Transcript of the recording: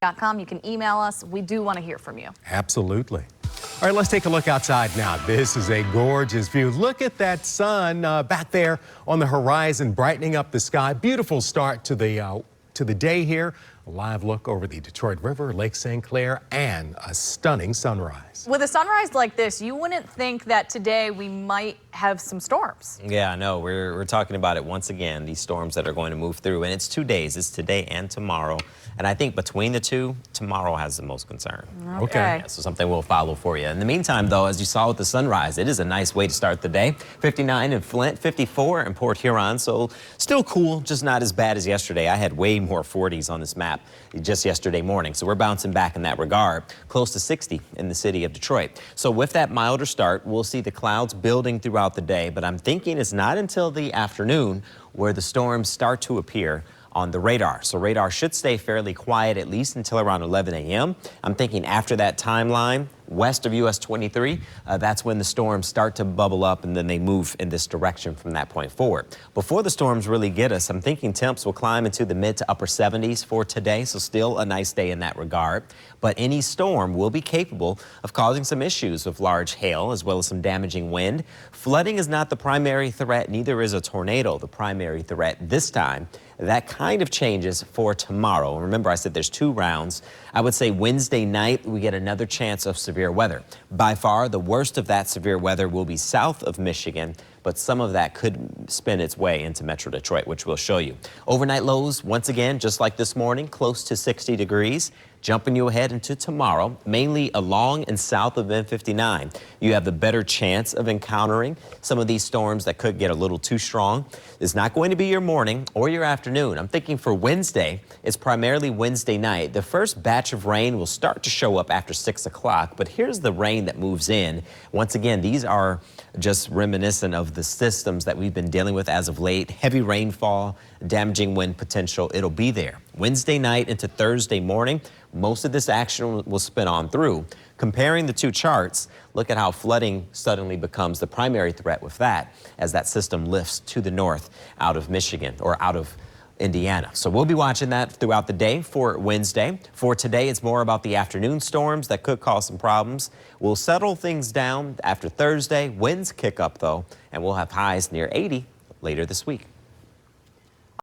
WXYZ-TV.com. You can email us. We do want to hear from you. Absolutely. All right, let's take a look outside now. This is a gorgeous view. Look at that sun back there on the horizon, brightening up the sky. Beautiful start to the day here. A live look over the Detroit River, Lake St. Clair, and a stunning sunrise. With a sunrise like this, you wouldn't think that today we might have some storms. Yeah, I know. We're talking about it once again, these storms that are going to move through. And it's 2 days. It's today and tomorrow. And I think between the two, tomorrow has the most concern. Okay. Yeah, so something we'll follow for you. In the meantime, though, as you saw with the sunrise, it is a nice way to start the day. 59 in Flint, 54 in Port Huron. So still cool, just not as bad as yesterday. I had way more 40s on this map just yesterday morning. So we're bouncing back in that regard. Close to 60 in the city of Detroit. So with that milder start, we'll see the clouds building throughout the day. But I'm thinking it's not until the afternoon where the storms start to appear on the radar. So radar should stay fairly quiet at least until around 11 a.m. I'm thinking after that timeline, west of US 23, that's when the storms start to bubble up and then they move in this direction from that point forward. Before the storms really get us, I'm thinking temps will climb into the mid to upper 70s for today, so still a nice day in that regard. But any storm will be capable of causing some issues with large hail as well as some damaging wind. Flooding is not the primary threat, neither is a tornado the primary threat this time. That kind of changes for tomorrow. Remember, I said there's 2 rounds. I would say Wednesday night, we get another chance of severe weather. By far, the worst of that severe weather will be south of Michigan, but some of that could spin its way into Metro Detroit, which we'll show you. Overnight lows, once again, just like this morning, close to 60 degrees. Jumping you ahead into tomorrow, mainly along and south of M59. You have the better chance of encountering some of these storms that could get a little too strong. It's not going to be your morning or your afternoon. I'm thinking for Wednesday, it's primarily Wednesday night. The first batch of rain will start to show up after 6 o'clock, but here's the rain that moves in. Once again, these are just reminiscent of the systems that we've been dealing with as of late. Heavy rainfall, damaging wind potential, it'll be there. Wednesday night into Thursday morning, most of this action will spin on through. Comparing the 2 charts, look at how flooding suddenly becomes the primary threat with that as that system lifts to the north out of Michigan or out of Indiana. So we'll be watching that throughout the day for Wednesday. For today, it's more about the afternoon storms that could cause some problems. We'll settle things down after Thursday. Winds kick up, though, and we'll have highs near 80 later this week.